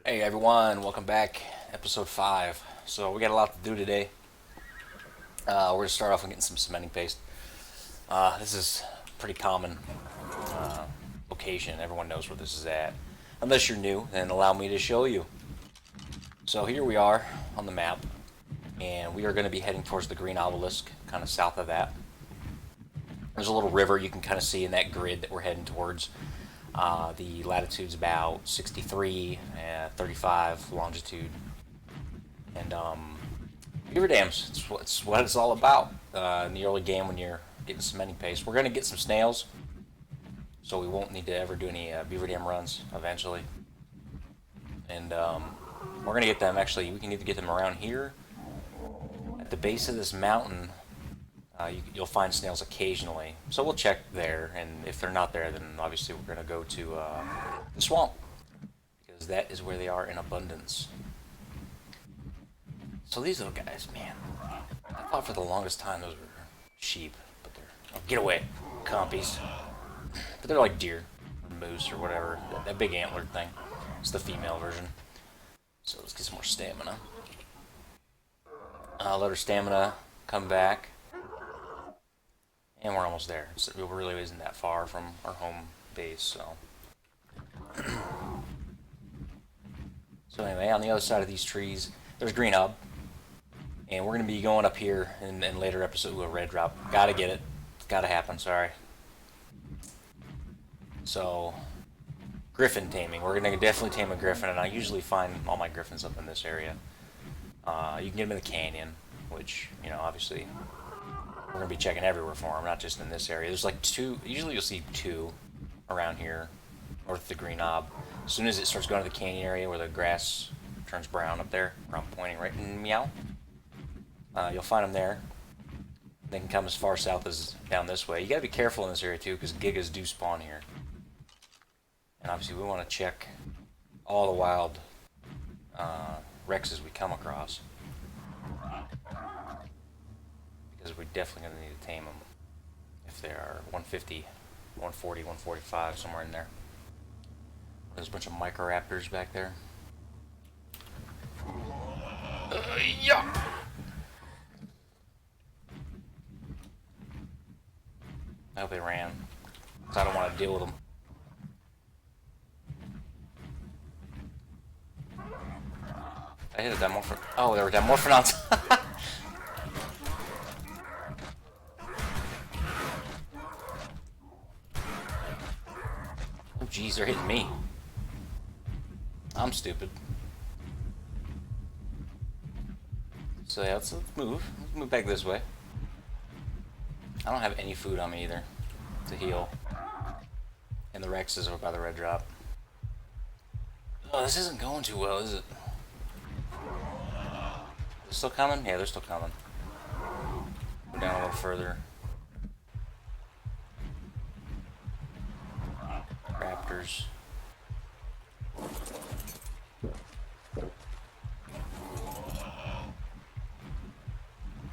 Hey everyone, welcome back. Episode 5. So we got a lot to do today. We're going to start off with getting some cementing paste. This is a pretty common location. Everyone knows where this is at. Unless you're new, then allow me to show you. So here we are on the map. And we are going to be heading towards the green obelisk, kind of south of that. There's a little river you can kind of see in that grid that we're heading towards. The latitude's about 63, 35 longitude. And beaver dams, it's what it's all about in the early game when you're getting cementing paste. We're going to get some snails, so we won't need to ever do any beaver dam runs eventually. And we're going to get them, actually, we can either get them around here. At the base of this mountain, you'll find snails occasionally. So we'll check there, and if they're not there, then obviously we're going to go to the swamp, because that is where they are in abundance. So these little guys, man, I thought for the longest time those were sheep, but they're, oh, get away, compies. But they're like deer, or moose, or whatever, that big antlered thing. It's the female version. So let's get some more stamina. Let our stamina come back. And we're almost there. So it really isn't that far from our home base, so. So anyway, on the other side of these trees, there's Green Hub. And we're going to be going up here in later episode with a red drop. Gotta get it. It's gotta happen, sorry. So, griffin taming. We're going to definitely tame a griffin, and I usually find all my griffins up in this area. You can get them in the canyon, which, you know, obviously we're going to be checking everywhere for them, not just in this area. There's like two, usually you'll see two around here, north of the green knob. As soon as it starts going to the canyon area where the grass turns brown up there, where I'm pointing right in meow, you'll find them there. They can come as far south as down this way. You got to be careful in this area too, because gigas do spawn here. And obviously we want to check all the wild Rexes we come across, because we're definitely going to need to tame them if they are 150, 140, 145, somewhere in there. There's a bunch of microraptors back there. Yeah. I hope they ran, because I don't want to deal with them. I hit a Dimorphin. Oh, there were Dimorphinons. Oh, jeez, they're hitting me. I'm stupid. So yeah, let's move. Let's move back this way. I don't have any food on me either to heal. And the Rex is over by the red drop. Oh, this isn't going too well, is it? They're still coming? Yeah, they're still coming. Go down a little further. Raptors.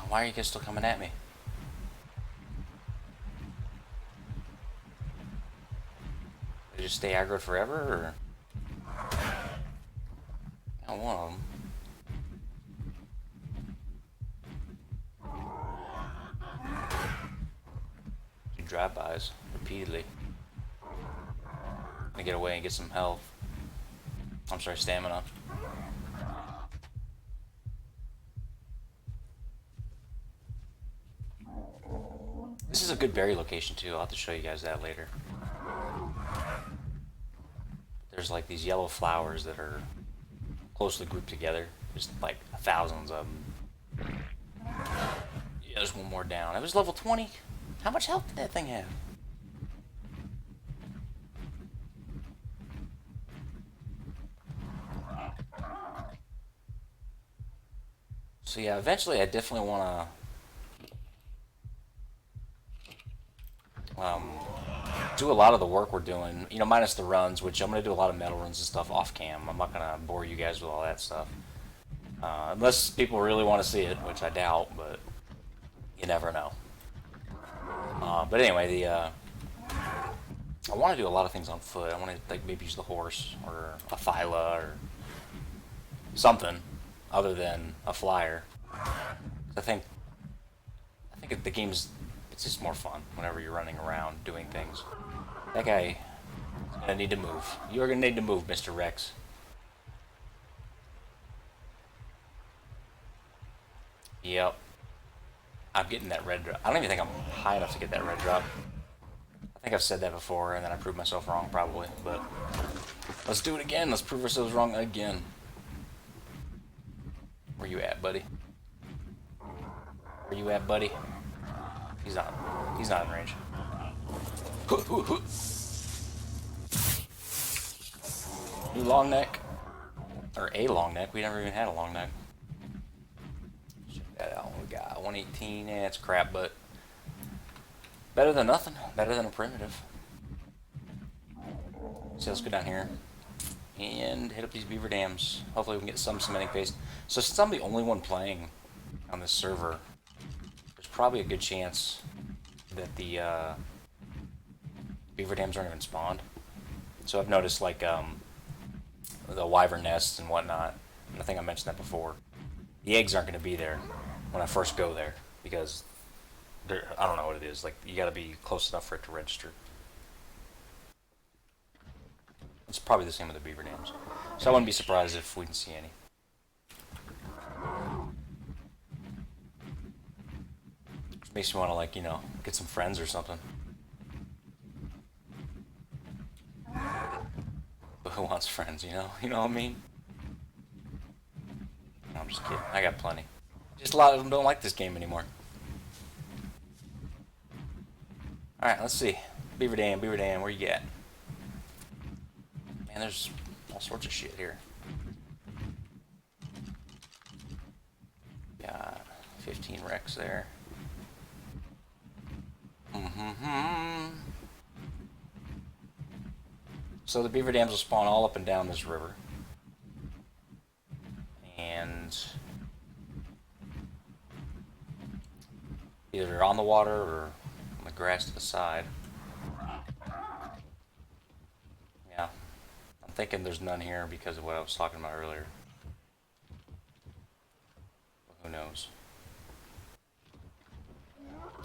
Why are you guys still coming at me? They just stay aggroed forever, or? I don't want them. Drive-bys repeatedly. I get away and get some health. I'm sorry, stamina. This is a good berry location too. I'll have to show you guys that later. There's like these yellow flowers that are closely grouped together. There's like thousands of them. Yeah, there's one more down. It was level 20. How much health did that thing have? So yeah, eventually I definitely want to do a lot of the work we're doing, you know, minus the runs, which I'm going to do a lot of metal runs and stuff off cam. I'm not going to bore you guys with all that stuff. Unless people really want to see it, which I doubt, but you never know. But anyway, I want to do a lot of things on foot. I want to like maybe use the horse or a Thyla or something other than a flyer. I think the game's, it's just more fun whenever you're running around doing things. That guy is gonna need to move. You're gonna need to move, Mr. Rex. Yep. I'm getting that red drop. I don't even think I'm high enough to get that red drop. I think I've said that before, and then I proved myself wrong, probably. But let's do it again. Let's prove ourselves wrong again. Where you at, buddy? Where you at, buddy? He's not. He's not in range. New long neck. Or a long neck. We never even had a long neck. Check that out. We got 118. Yeah, it's crap, but better than nothing. Better than a primitive. So let's go down here and hit up these beaver dams. Hopefully we can get some cementing paste. So since I'm the only one playing on this server, there's probably a good chance that the beaver dams aren't even spawned. So I've noticed like the wyvern nests and whatnot. And I think I mentioned that before. The eggs aren't going to be there when I first go there because I don't know what it is. Like you got to be close enough for it to register. It's probably the same with the beaver dams. So I wouldn't be surprised if we didn't see any. Which makes me want to, like, you know, get some friends or something. But who wants friends, you know? You know what I mean? No, I'm just kidding. I got plenty. Just a lot of them don't like this game anymore. Alright, let's see. Beaver dam, where you at? Man, there's all sorts of shit here. Got 15 wrecks there. So the beaver dams will spawn all up and down this river. And either on the water or on the grass to the side. Yeah. I'm thinking there's none here because of what I was talking about earlier. But who knows?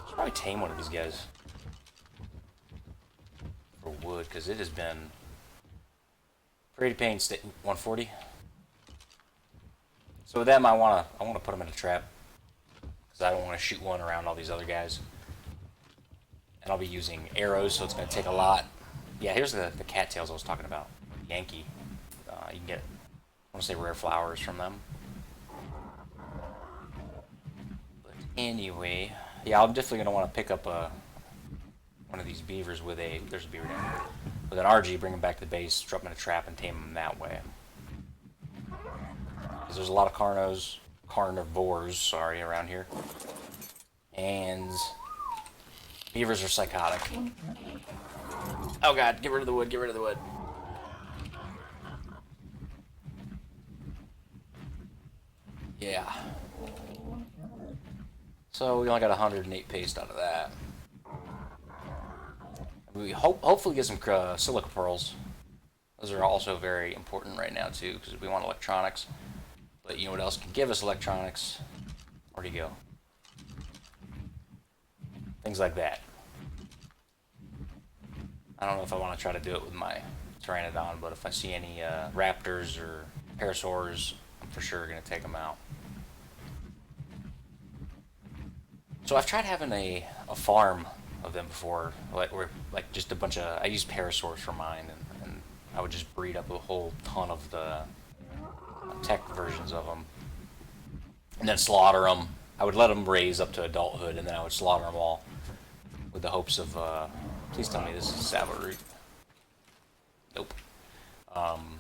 Should probably tame one of these guys for wood because it has been pretty painstaking. 140. So with them, I wanna put them in a trap because I don't want to shoot one around all these other guys. And I'll be using arrows, so it's gonna take a lot. Yeah, here's the cattails I was talking about. Yankee. You can get, I want to say, rare flowers from them. But anyway, yeah, I'm definitely gonna want to pick up one of these beavers with a, there's a beaver down, with an RG, bring them back to the base, drop them in a trap, and tame them that way. Because there's a lot of carnivores, sorry, around here. And beavers are psychotic. Oh god, get rid of the wood, get rid of the wood. Yeah. So we only got 108 paste out of that. We hopefully get some silica pearls. Those are also very important right now too, because we want electronics. But you know what else can give us electronics? Where'd he go? Things like that. I don't know if I want to try to do it with my Pteranodon, but if I see any raptors or parasaurs, I'm for sure going to take them out. So I've tried having a farm of them before, like just a bunch of, I used parasaurs for mine, and I would just breed up a whole ton of the tech versions of them, and then slaughter them. I would let them raise up to adulthood, and then I would slaughter them all with the hopes of, please tell me this is Savile. Nope. And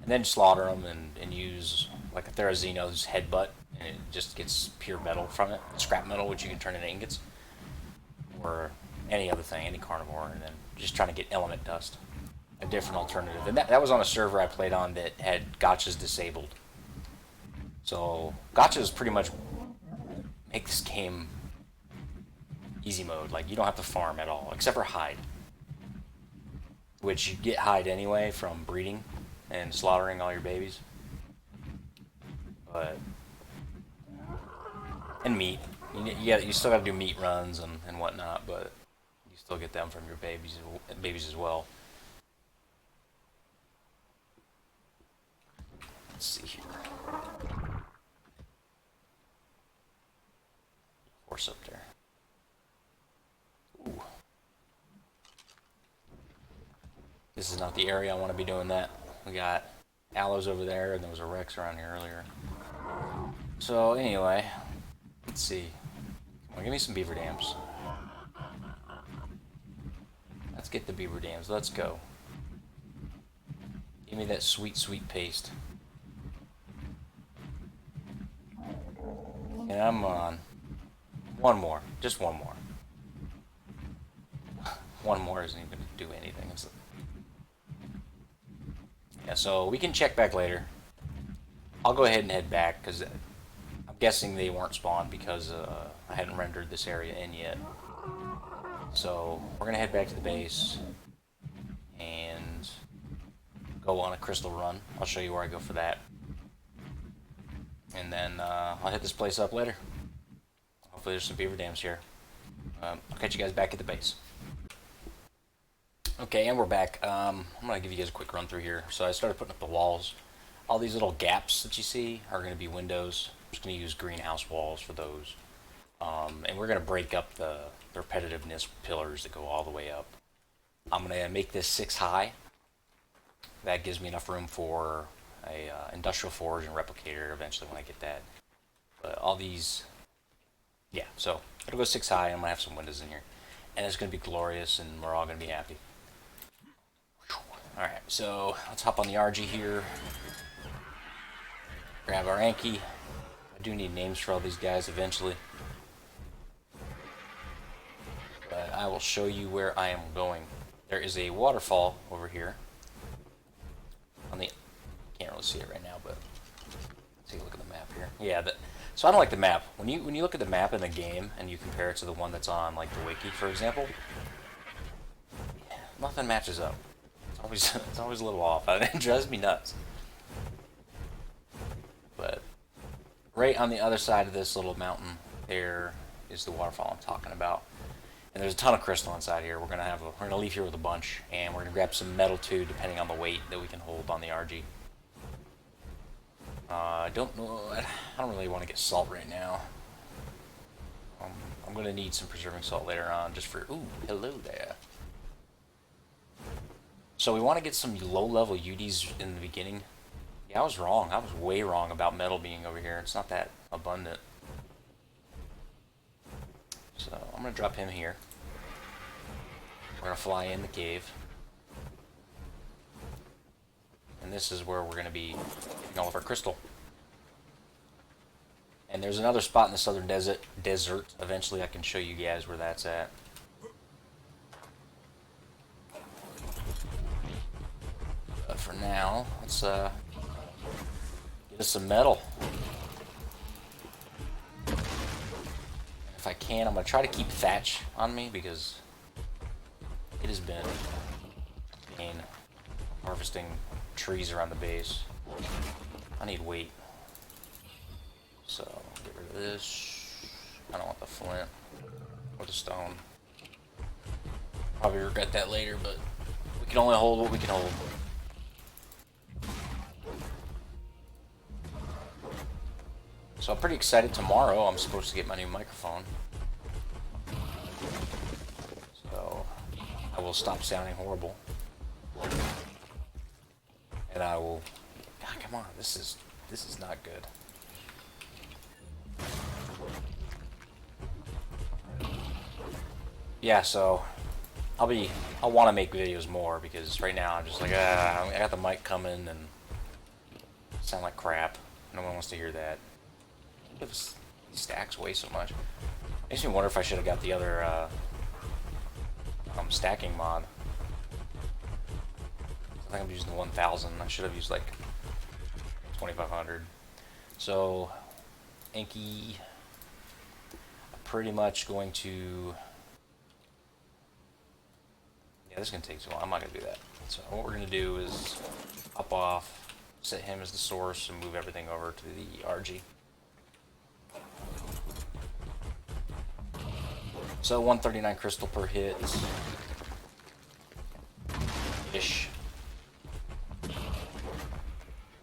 then slaughter them and use, like, if they're a Xeno's headbutt, and it just gets pure metal from it, scrap metal, which you can turn into ingots, or any other thing, any carnivore, and then just trying to get element dust, a different alternative. And that was on a server I played on that had gotchas disabled. So gotchas pretty much make this game easy mode. Like, you don't have to farm at all, except for hide, which you get hide anyway from breeding and slaughtering all your babies. But and meat, you still got to do meat runs and whatnot, but you still get them from your babies as well. Let's see here. Horse up there. Ooh. This is not the area I want to be doing that. We got aloes over there, and there was a Rex around here earlier. So anyway, let's see. Come on, give me some beaver dams. Let's get the beaver dams. Let's go. Give me that sweet, sweet paste. And I'm on. One more. Just one more. One more isn't even going to do anything. Yeah, so we can check back later. I'll go ahead and head back because I'm guessing they weren't spawned because I hadn't rendered this area in yet. So we're going to head back to the base and go on a crystal run. I'll show you where I go for that. And then I'll hit this place up later. Hopefully there's some beaver dams here. I'll catch you guys back at the base. Okay, and we're back. I'm going to give you guys a quick run through here. So I started putting up the walls. All these little gaps that you see are going to be windows. I'm just going to use greenhouse walls for those. And we're going to break up the repetitiveness pillars that go all the way up. I'm going to make this 6 high. That gives me enough room for a industrial forge and replicator eventually when I get that. But all these, yeah, so it'll go 6 high. I'm going to have some windows in here. And it's going to be glorious, and we're all going to be happy. Alright, so let's hop on the RG here. Grab our Anki. I do need names for all these guys eventually. But I will show you where I am going. There is a waterfall over here. On the, can't really see it right now, but let's take a look at the map here. Yeah, so I don't like the map. When you look at the map in the game and you compare it to the one that's on like the wiki, for example, nothing matches up. It's always a little off. It drives me nuts. But right on the other side of this little mountain, there is the waterfall I'm talking about. And there's a ton of crystal inside here. We're gonna leave here with a bunch, and we're gonna grab some metal too, depending on the weight that we can hold on the RG. I don't know. I don't really want to get salt right now. I'm gonna need some preserving salt later on, just for. Ooh, hello there. So we want to get some low-level UDs in the beginning. Yeah, I was wrong. I was way wrong about metal being over here. It's not that abundant. So I'm going to drop him here. We're going to fly in the cave. And this is where we're going to be getting all of our crystal. And there's another spot in the southern desert. Eventually I can show you guys where that's at. But for now, let's get us some metal. If I can, I'm going to try to keep thatch on me because it has been pain harvesting trees around the base. I need weight. So, get rid of this. I don't want the flint or the stone. Probably regret that later, but we can only hold what we can hold. So I'm pretty excited. Tomorrow I'm supposed to get my new microphone. So I will stop sounding horrible. And I will... God, come on. This is not good. Yeah, so I'll want to make videos more because right now I'm just like, I got the mic coming and sound like crap. No one wants to hear that. These stacks weigh so much. Makes me wonder if I should have got the other stacking mod. I think I'm using the 1000. I should have used like 2500. So Anki, I'm pretty much going to. Yeah, this is gonna take too long. I'm not gonna do that. So what we're gonna do is hop drop off, set him as the source, and move everything over to the RG. So 139 crystal per hit. Ish.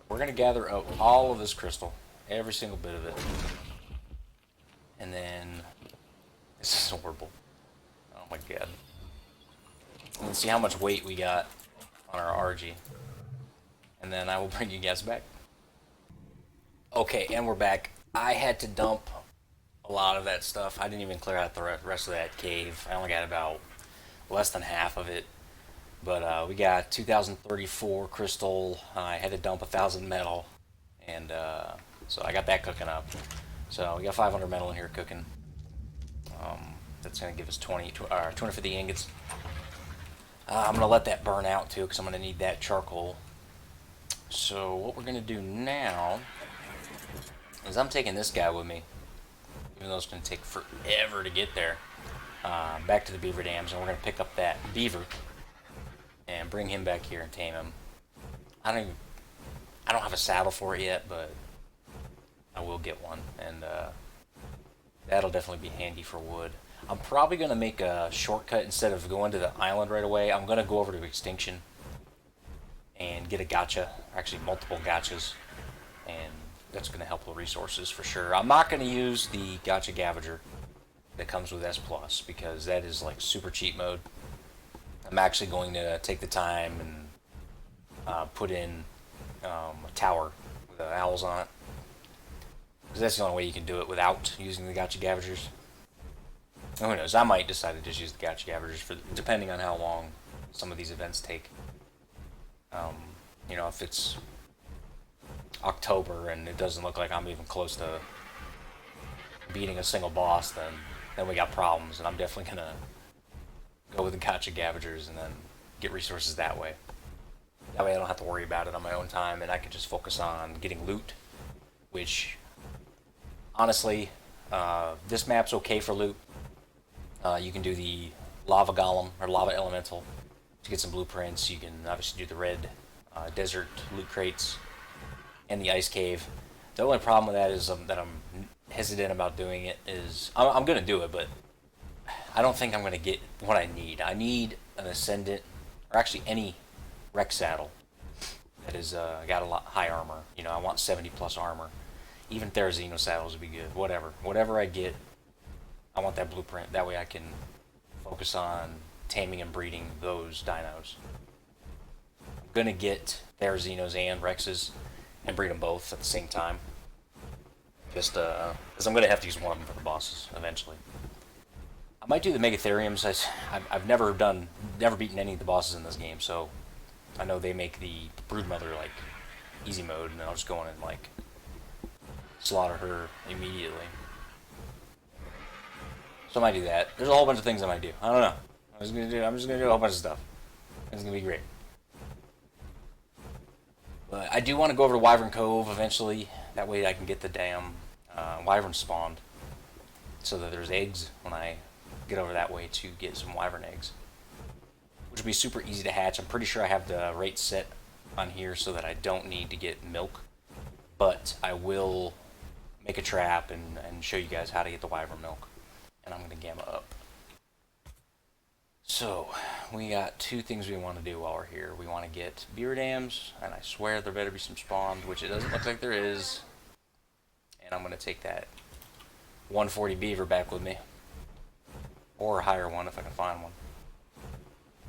We're going to gather up all of this crystal, every single bit of it. And then, this is horrible. Oh my god. Let's see how much weight we got on our RG. And then I will bring you guys back. Okay, and we're back. I had to dump a lot of that stuff. I didn't even clear out the rest of that cave. I only got about less than half of it. But we got 2034 crystal. I had to dump 1,000 metal. And so I got that cooking up. So we got 500 metal in here cooking. That's going to give us 250 ingots. I'm going to let that burn out too, because I'm going to need that charcoal. So what we're going to do now is I'm taking this guy with me, even though it's going to take forever to get there, back to the beaver dams, and we're going to pick up that beaver and bring him back here and tame him. I don't have a saddle for it yet, but I will get one, and that'll definitely be handy for wood. I'm probably going to make a shortcut. Instead of going to the island right away, I'm going to go over to Extinction and get a gacha, or actually multiple gachas, and that's going to help the resources for sure. I'm not going to use the gacha Gavager that comes with S+, because that is like super cheat mode. I'm actually going to take the time and put in a tower with the owls on it, because that's the only way you can do it without using the gacha Gavagers. Who knows? I might decide to just use the gacha Gavagers for, depending on how long some of these events take. You know, if it's October and it doesn't look like I'm even close to beating a single boss, then we got problems, and I'm definitely gonna go with the gacha Gavagers and then get resources that way. That way I don't have to worry about it on my own time, and I can just focus on getting loot, which, honestly, this map's okay for loot. You can do the lava golem, or lava elemental, to get some blueprints. You can obviously do the red desert loot crates and the ice cave. The only problem with that is that I'm hesitant about doing it. I'm going to do it, but I don't think I'm going to get what I need. I need an Ascendant, or actually any Rex saddle that is got a lot high armor. You know, I want 70 plus armor. Even Therizino saddles would be good. Whatever I get, I want that blueprint. That way I can focus on taming and breeding those dinos. I'm going to get Therizinos and Rexes and breed them both at the same time. Just because I'm going to have to use one of them for the bosses eventually. I might do the Megatheriums. I've never beaten any of the bosses in this game, so I know they make the Broodmother like easy mode, and I'll just go in and like slaughter her immediately. So I might do that. There's a whole bunch of things I might do. I don't know. I'm just gonna do a whole bunch of stuff. It's gonna be great. But I do want to go over to Wyvern Cove eventually. That way I can get the damn wyvern spawned, so that there's eggs when I get over that way to get some wyvern eggs, which will be super easy to hatch. I'm pretty sure I have the rate set on here so that I don't need to get milk, but I will make a trap and show you guys how to get the wyvern milk, and I'm going to gamma up. So we got two things we want to do while we're here. We want to get beaver dams, and I swear there better be some spawned, which it doesn't look like there is. And I'm going to take that 140 beaver back with me, or a higher one if I can find one.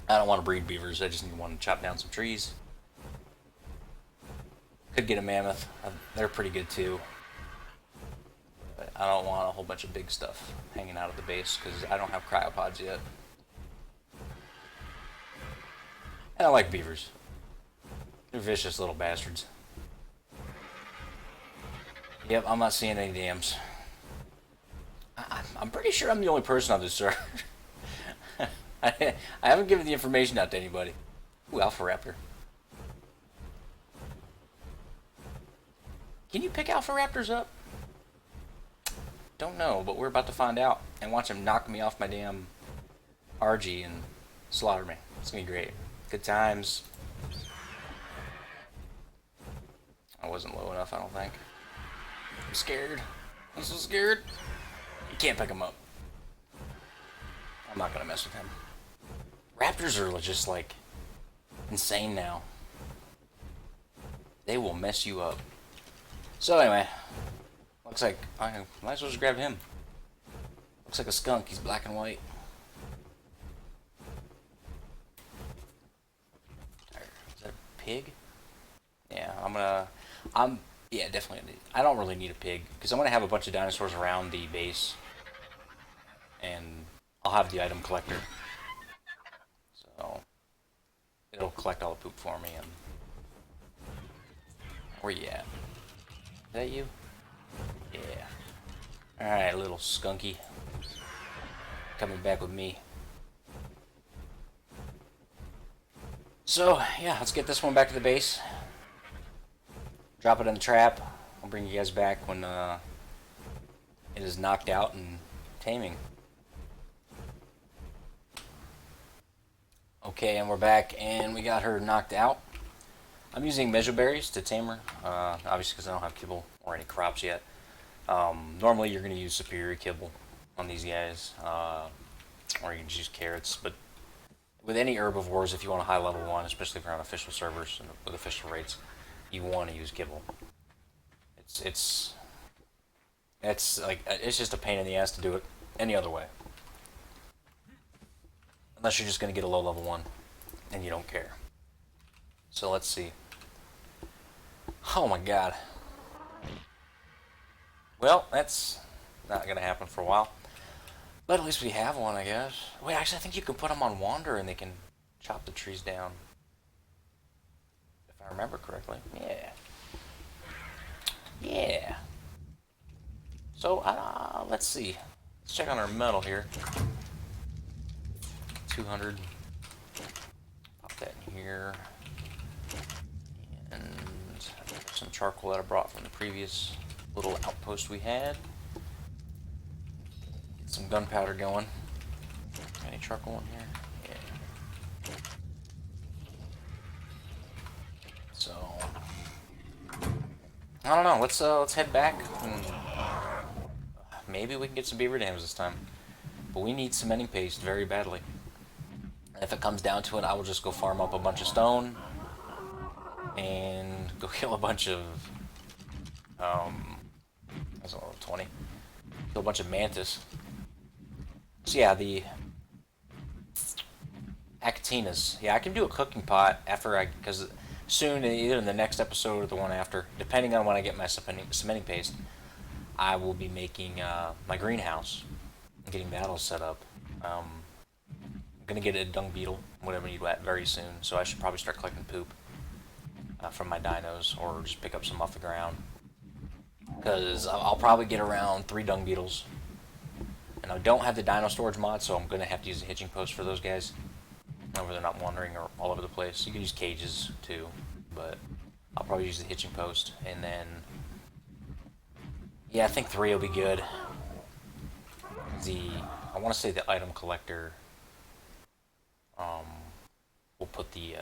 I don't want to breed beavers, I just need one to chop down some trees. Could get a mammoth, they're pretty good too. But I don't want a whole bunch of big stuff hanging out of the base because I don't have cryopods yet. And I like beavers. They're vicious little bastards. Yep, I'm not seeing any dams. I'm pretty sure I'm the only person on this server. I haven't given the information out to anybody. Ooh, Alpha Raptor. Can you pick Alpha Raptors up? Don't know, but we're about to find out. And watch him knock me off my damn RG and slaughter me. It's gonna be great. Good times. I wasn't low enough, I don't think. I'm scared. I'm so scared. You can't pick him up. I'm not gonna mess with him. Raptors are just like insane now. They will mess you up. So anyway, looks like I might as well just grab him. Looks like a skunk. He's black and white. Is that a pig? Yeah, yeah, definitely. I don't really need a pig because I'm gonna have a bunch of dinosaurs around the base, and I'll have the item collector, so it'll collect all the poop for me. And where you at? Is that you? Yeah. All right, little skunky, coming back with me. So yeah, let's get this one back to the base. Drop it in the trap. I'll bring you guys back when it is knocked out and taming. Okay, and we're back, and we got her knocked out. I'm using measure berries to tame her, obviously because I don't have kibble or any crops yet. Normally you're going to use superior kibble on these guys, or you can just use carrots, but with any herbivores, if you want a high level one, especially if you're on official servers and with official rates, you want to use kibble. It's just a pain in the ass to do it any other way. Unless you're just going to get a low level one and you don't care. So let's see. Oh my god. Well, that's not going to happen for a while. But at least we have one, I guess. Wait, actually, I think you can put them on wander and they can chop the trees down. If I remember correctly. Yeah. Yeah. So, let's see. Let's check on our metal here. 200. Pop that in here. And some charcoal that I brought from the previous little outpost we had. Get some gunpowder going. Any charcoal in here? Yeah. So, I don't know. Let's head back and maybe we can get some beaver dams this time. But we need cementing paste very badly. And if it comes down to it, I will just go farm up a bunch of stone and go kill a bunch of that's a level 20. Kill a bunch of mantis. So yeah, the acatinas. Yeah, I can do a cooking pot because soon, either in the next episode or the one after, depending on when I get my cementing paste, I will be making my greenhouse, getting that all set up. I'm gonna get a dung beetle, whatever you at, very soon. So I should probably start collecting poop from my dinos, or just pick up some off the ground. Because I'll probably get around 3 dung beetles, and I don't have the dino storage mod, so I'm gonna have to use a hitching post for those guys. Where they're not wandering or all over the place. You can use cages too, but I'll probably use the hitching post, and then yeah, I think 3 will be good. I want to say the item collector will put the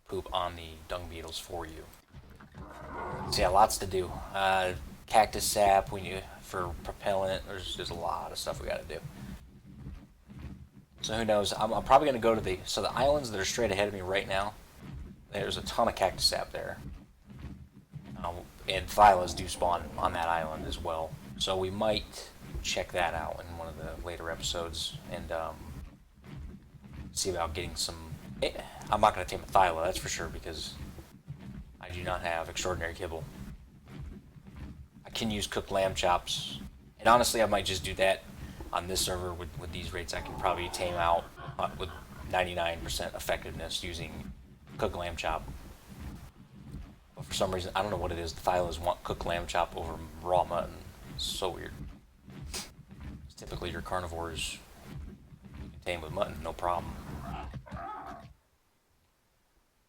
poop on the dung beetles for you. So yeah, lots to do. Cactus sap we need for propellant. There's a lot of stuff we got to do. So who knows? I'm probably going to go to the islands that are straight ahead of me right now. There's a ton of cactus sap there. And thylas do spawn on that island as well. So we might check that out in one of the later episodes and see about getting some... I'm not going to tame a thyla, that's for sure, because I do not have extraordinary kibble. I can use cooked lamb chops. And honestly, I might just do that on this server with these rates. I can probably tame out with 99% effectiveness using cooked lamb chop. But for some reason, I don't know what it is, the thylas want cooked lamb chop over raw mutton. It's so weird. Typically your carnivores you can tame with mutton, no problem.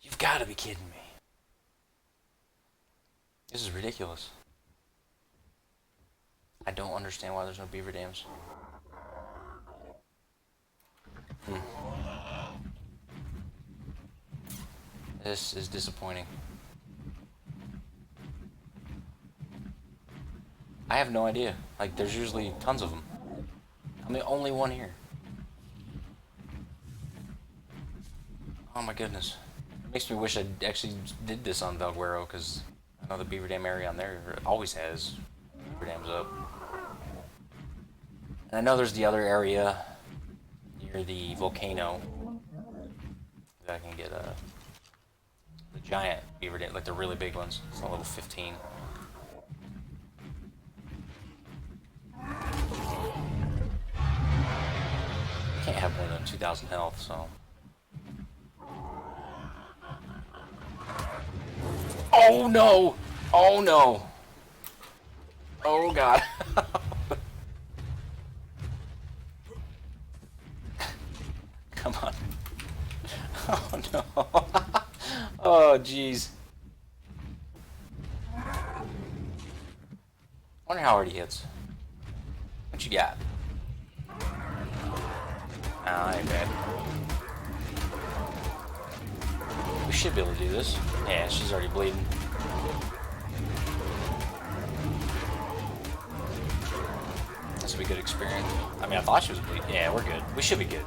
You've got to be kidding me. This is ridiculous. I don't understand why there's no beaver dams. This is disappointing. I have no idea. Like, there's usually tons of them. I'm the only one here. Oh my goodness. It makes me wish I actually did this on Valguero, because I know the Beaver Dam area on there always has Beaver Dams up. And I know there's the other area near the volcano that I can get the giant Beaver Dam, like the really big ones. It's on level 15. Can't have more than 2,000 health, so. Oh no! Oh no! Oh god. Come on. Oh no. Oh jeez. Wonder how hard he hits. What you got? I ain't bad. We should be able to do this. Yeah, she's already bleeding. This will be good experience. I mean, I thought she was bleeding. Yeah, we're good. We should be good.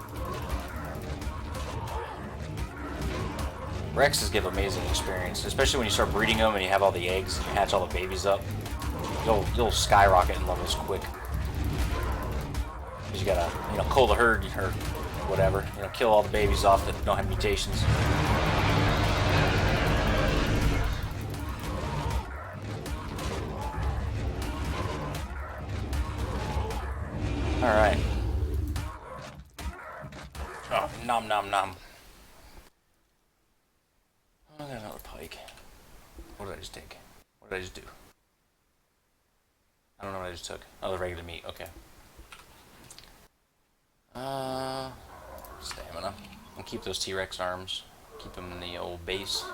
Rexes give amazing experience, especially when you start breeding them and you have all the eggs and you hatch all the babies up. You'll skyrocket in levels quick. Because you gotta, cull the herd or whatever. Kill all the babies off that don't have mutations. Alright. Oh, nom nom nom. I got another pike. What did I just take? What did I just do? I don't know what I just took. Oh, the regular meat. Okay. Stamina. I'll keep those T-Rex arms. Keep them in the old base.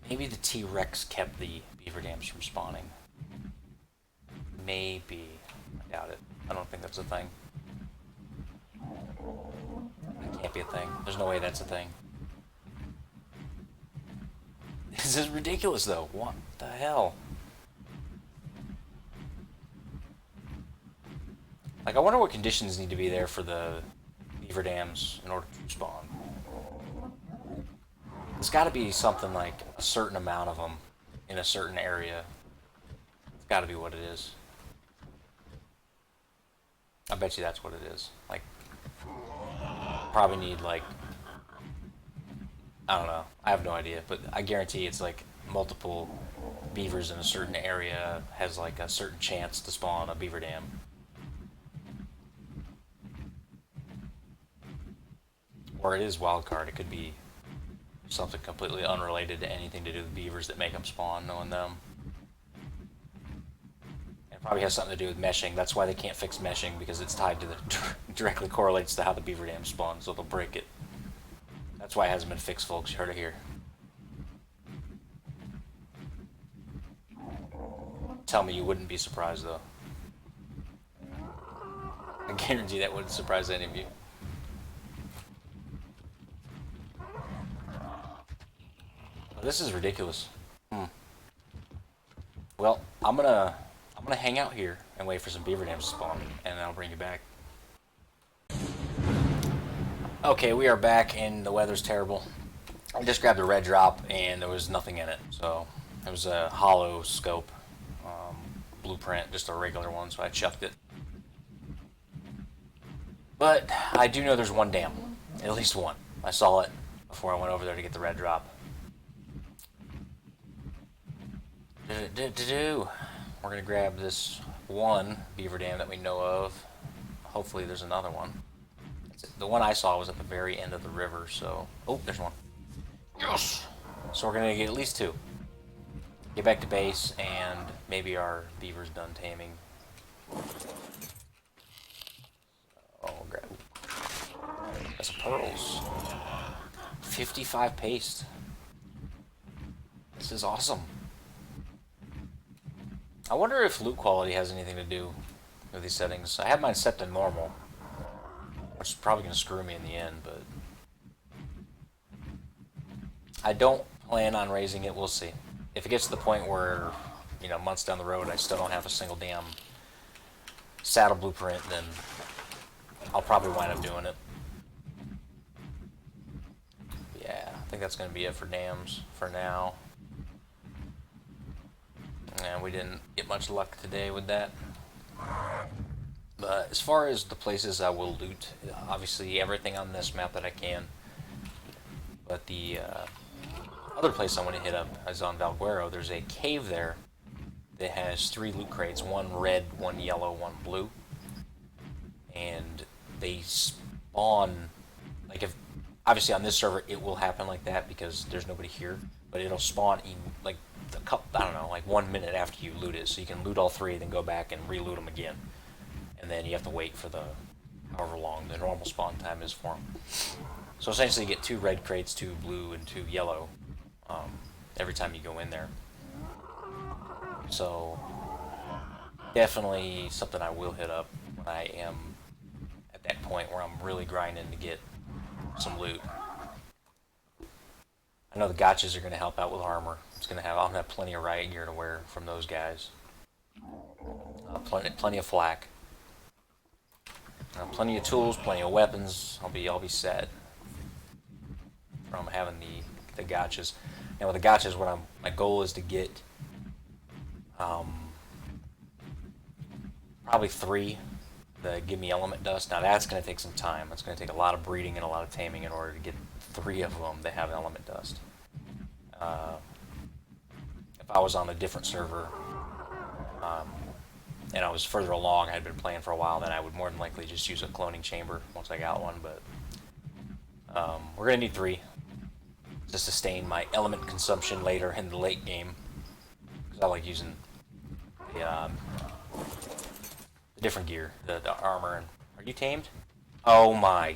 Maybe the T-Rex kept the beaver dams from spawning. Maybe. I doubt it. I don't think that's a thing. It can't be a thing. There's no way that's a thing. This is ridiculous, though. What the hell? Like, I wonder what conditions need to be there for the beaver dams in order to spawn. There's got to be something like a certain amount of them in a certain area. It's got to be what it is. I bet you that's what it is. Like, probably need, like, I don't know. I have no idea, but I guarantee it's like multiple beavers in a certain area has like a certain chance to spawn a beaver dam. Or it is wildcard. It could be something completely unrelated to anything to do with beavers that make them spawn, knowing them. It probably has something to do with meshing. That's why they can't fix meshing, because it's tied to the directly correlates to how the beaver dam spawn, so they'll break it. That's why it hasn't been fixed, folks. You heard it here. Tell me you wouldn't be surprised, though. I guarantee that wouldn't surprise any of you. This is ridiculous. Well, I'm gonna hang out here and wait for some beaver dams to spawn, and then I'll bring you back. Okay, we are back, and the weather's terrible. I just grabbed a red drop, and there was nothing in it. So it was a hollow scope blueprint, just a regular one. So I chucked it. But I do know there's one dam, at least one. I saw it before I went over there to get the red drop. We're gonna grab this one beaver dam that we know of. Hopefully there's another one. The one I saw was at the very end of the river, so... Oh, there's one. Yes! So we're gonna get at least two. Get back to base, and maybe our beaver's done taming. Oh, grab... Got some pearls. 55 paste. This is awesome. I wonder if loot quality has anything to do with these settings. I have mine set to normal, which is probably going to screw me in the end, but I don't plan on raising it. We'll see. If it gets to the point where months down the road, I still don't have a single damn saddle blueprint, then I'll probably wind up doing it. Yeah, I think that's going to be it for dams for now. And we didn't get much luck today with that. But as far as the places I will loot, obviously everything on this map that I can. But the other place I want to hit up is on Valguero. There's a cave there that has 3 loot crates, one red, one yellow, one blue. And they spawn, like if, obviously on this server it will happen like that because there's nobody here, but it'll spawn in like a couple, I don't know, like 1 minute after you loot it. So you can loot all 3, then go back and re-loot them again. And then you have to wait for the, however long the normal spawn time is for them. So essentially you get 2 red crates, 2 blue, and 2 yellow every time you go in there. So definitely something I will hit up when I am at that point where I'm really grinding to get some loot. I know the gotchas are going to help out with armor. I'll have plenty of riot gear to wear from those guys. Plenty of flak. Plenty of tools, plenty of weapons. I'll be set from having the gotchas. And with the gotchas, my goal is to get probably 3 that give me element dust. Now that's going to take some time. It's going to take a lot of breeding and a lot of taming in order to get 3 of them that have element dust. If I was on a different server and I was further along, I had been playing for a while, then I would more than likely just use a cloning chamber once I got one. But we're going to need 3 to sustain my element consumption later in the late game. Because I like using the different gear, the armor. And are you tamed? Oh my!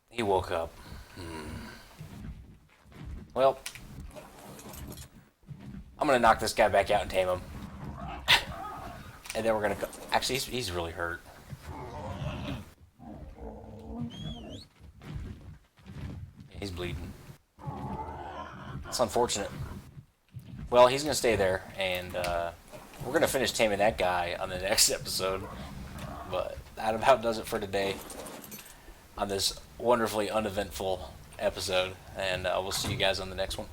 He woke up. Well, I'm gonna knock this guy back out and tame him, and then we're gonna go. Actually, he's really hurt. He's bleeding. It's unfortunate. Well, he's gonna stay there, and we're gonna finish taming that guy on the next episode. But that about does it for today on this wonderfully uneventful episode, and we'll see you guys on the next one.